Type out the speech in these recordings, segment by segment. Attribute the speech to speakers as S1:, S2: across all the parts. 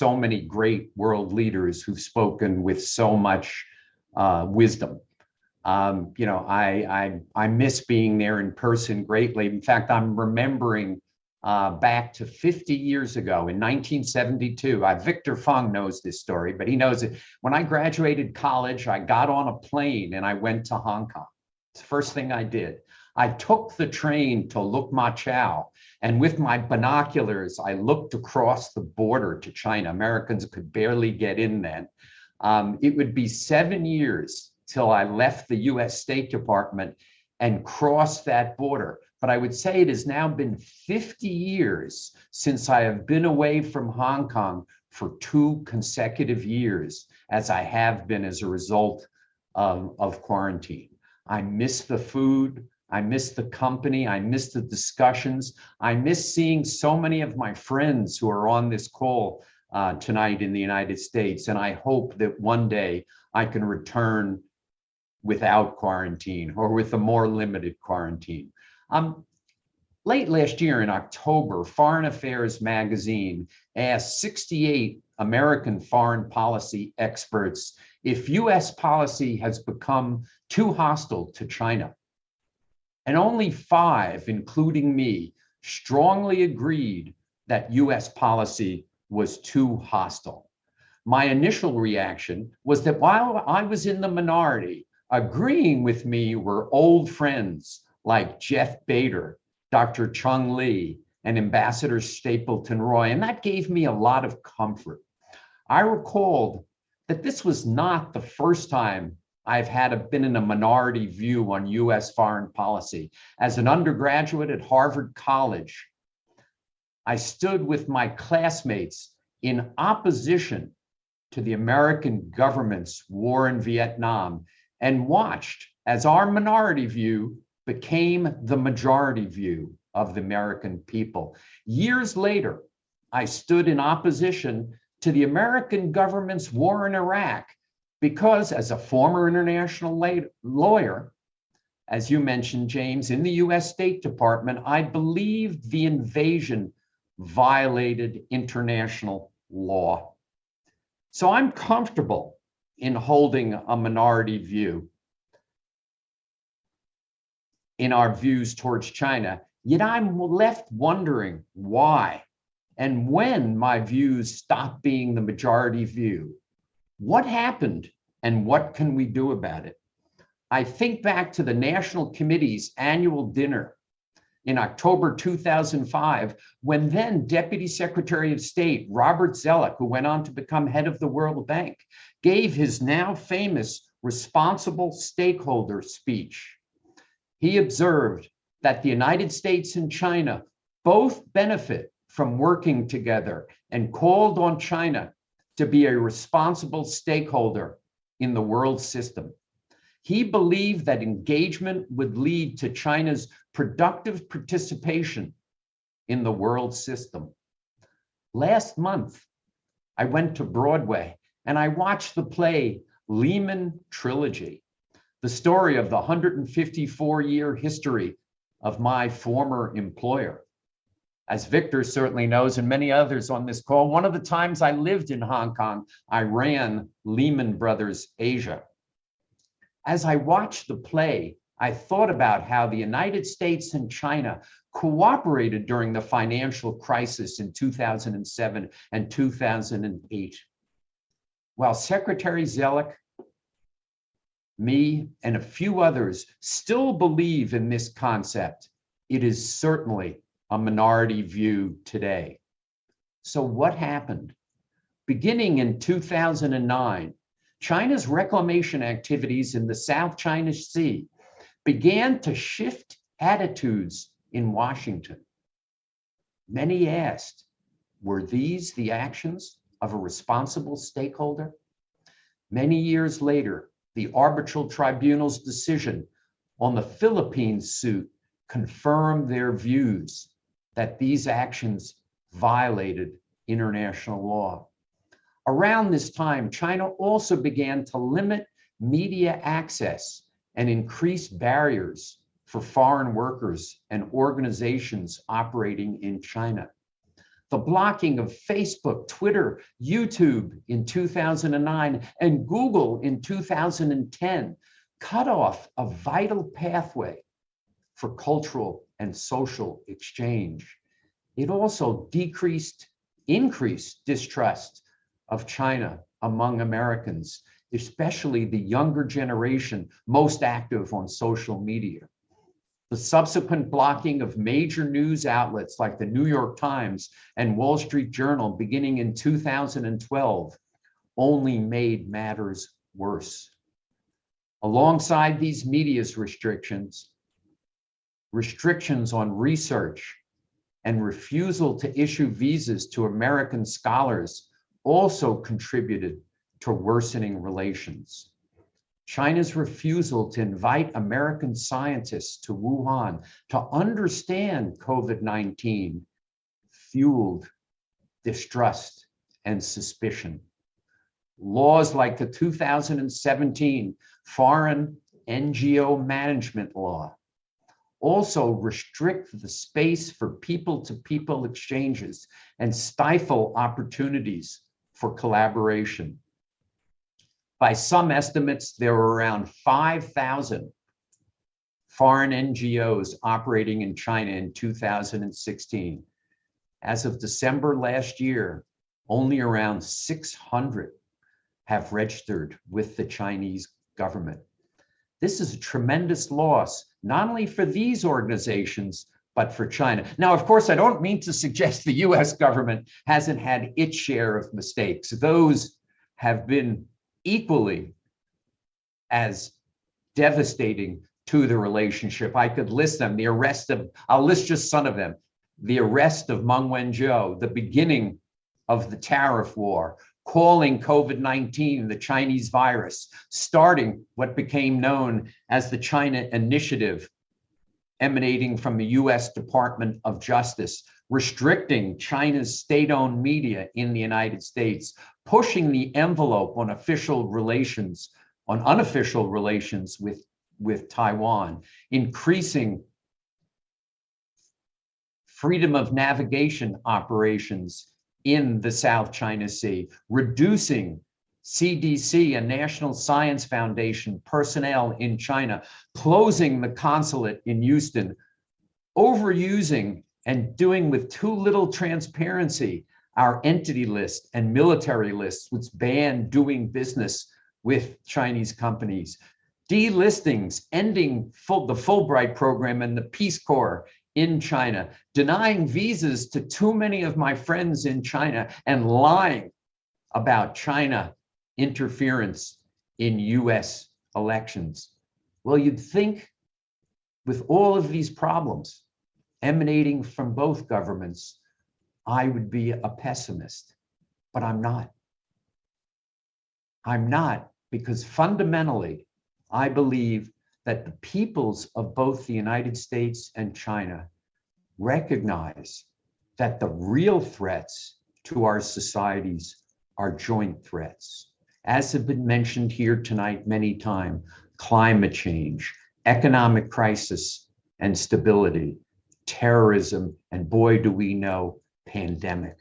S1: so many great world leaders who've spoken with so much wisdom. You know, I miss being there in person greatly. In fact, I'm remembering back to 50 years ago in 1972. Victor Fung knows this story, but he knows it. When I graduated college, I got on a plane and I went to Hong Kong. It's the first thing I did. I took the train to Luk Ma Chau, and with my binoculars, I looked across the border to China. Americans could barely get in then. It would be 7 years till I left the US State Department and crossed that border. But I would say it has now been 50 years since I have been away from Hong Kong for 2 consecutive years, as I have been as a result of quarantine. I miss the food, I miss the company, I miss the discussions, I miss seeing so many of my friends who are on this call tonight in the United States. And I hope that one day I can return without quarantine or with a more limited quarantine. Late last year in October, Foreign Affairs magazine asked 68 American foreign policy experts if US policy has become too hostile to China. And only 5, including me, strongly agreed that US policy was too hostile. My initial reaction was that while I was in the minority, agreeing with me were old friends like Jeff Bader, Dr. Chung Lee, and Ambassador Stapleton Roy, and that gave me a lot of comfort. I recalled that this was not the first time I've been in a minority view on US foreign policy. As an undergraduate at Harvard College, I stood with my classmates in opposition to the American government's war in Vietnam and watched as our minority view became the majority view of the American people. Years later, I stood in opposition to the American government's war in Iraq because, as a former international lawyer, as you mentioned, James, in the US State Department, I believed the invasion violated international law. So I'm comfortable in holding a minority view in our views towards China, yet I'm left wondering why and when my views stopped being the majority view. What happened and what can we do about it? I think back to the National Committee's annual dinner in October 2005, when then Deputy Secretary of State Robert Zoellick, who went on to become head of the World Bank, gave his now famous responsible stakeholder speech. He observed that the United States and China both benefit from working together and called on China to be a responsible stakeholder in the world system. He believed that engagement would lead to China's productive participation in the world system. Last month, I went to Broadway and I watched the play Lehman Trilogy, the story of the 154-year history of my former employer. As Victor certainly knows, and many others on this call, one of the times I lived in Hong Kong, I ran Lehman Brothers Asia. As I watched the play, I thought about how the United States and China cooperated during the financial crisis in 2007 and 2008. While Secretary Zoellick, me, and a few others still believe in this concept, it is certainly a minority view today. So what happened? Beginning in 2009, China's reclamation activities in the South China Sea began to shift attitudes in Washington. Many asked, were these the actions of a responsible stakeholder? Many years later, the arbitral tribunal's decision on the Philippines suit confirmed their views that these actions violated international law. Around this time, China also began to limit media access and increase barriers for foreign workers and organizations operating in China. the blocking of Facebook, Twitter, YouTube in 2009, and Google in 2010 cut off a vital pathway for cultural and social exchange. It also increased distrust of China among Americans, especially the younger generation most active on social media. The subsequent blocking of major news outlets like the New York Times and Wall Street Journal beginning in 2012 only made matters worse. Alongside these media's restrictions on research and refusal to issue visas to American scholars also contributed to worsening relations. China's refusal to invite American scientists to Wuhan to understand COVID-19 fueled distrust and suspicion. Laws like the 2017 Foreign NGO Management Law also restrict the space for people-to-people exchanges and stifle opportunities for collaboration. By some estimates, there were around 5,000 foreign NGOs operating in China in 2016. As of December last year, only around 600 have registered with the Chinese government. This is a tremendous loss, not only for these organizations, but for China. Now, of course, I don't mean to suggest the US government hasn't had its share of mistakes. Those have been equally as devastating to the relationship. I could list them, I'll list just some of them. The arrest of Meng Wanzhou, the beginning of the tariff war, calling COVID-19 the Chinese virus, starting what became known as the China Initiative, emanating from the US Department of Justice, restricting China's state-owned media in the United States, pushing the envelope on unofficial relations with Taiwan, increasing freedom of navigation operations in the South China Sea, reducing CDC and National Science Foundation personnel in China, closing the consulate in Houston, overusing and doing with too little transparency our entity list and military lists, which ban doing business with Chinese companies, delistings, ending the Fulbright program and the Peace Corps in China, denying visas to too many of my friends in China, and lying about China interference in US elections. Well, you'd think with all of these problems emanating from both governments, I would be a pessimist, but I'm not. I'm not, because fundamentally, I believe that the peoples of both the United States and China recognize that the real threats to our societies are joint threats. As have been mentioned here tonight many times, climate change, economic crisis and stability, terrorism, and boy, do we know, pandemic.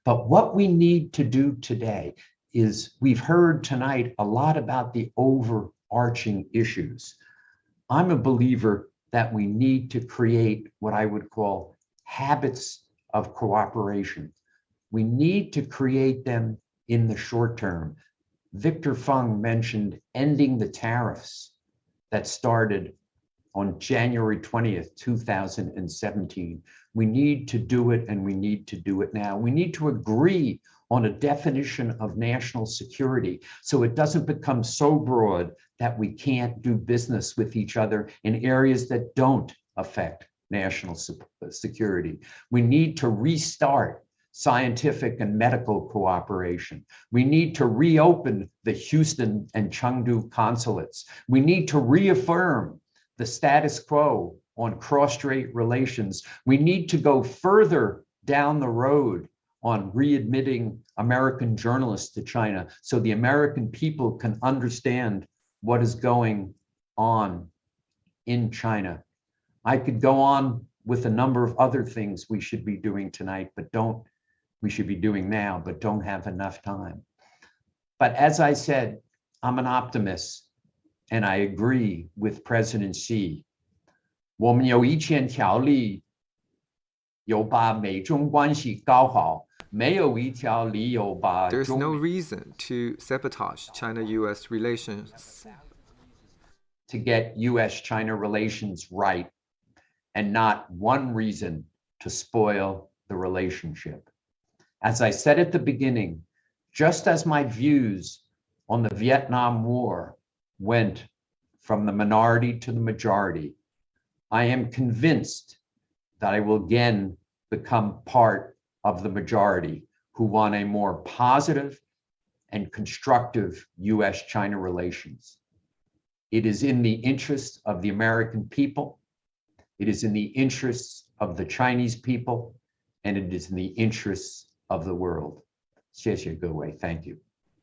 S1: But what we need to do today is, we've heard tonight a lot about the overarching issues. I'm a believer that we need to create what I would call habits of cooperation. We need to create them in the short term. Victor Fung mentioned ending the tariffs that started on January 20th, 2017. We need to do it, and we need to do it now. We need to agree on a definition of national security so it doesn't become so broad that we can't do business with each other in areas that don't affect national security. We need to restart scientific and medical cooperation. We need to reopen the Houston and Chengdu consulates. We need to reaffirm the status quo on cross-strait relations. We need to go further down the road on readmitting American journalists to China so the American people can understand what is going on in China. I could go on with a number of other things we should be doing tonight, we should be doing now, but don't have enough time. But as I said, I'm an optimist, and I agree with President Xi. 我们有一千条例，有把美中关系搞好，没有一条理由把
S2: There's no reason to sabotage China-U.S. relations.
S1: To get U.S.-China relations right, and not one reason to spoil the relationship. As I said at the beginning, just as my views on the Vietnam War went from the minority to the majority, I am convinced that I will again become part of the majority who want a more positive and constructive U.S.-China relations. It is in the interests of the American people, it is in the interests of the Chinese people, and it is in the interests of the world. 谢谢各位, thank you.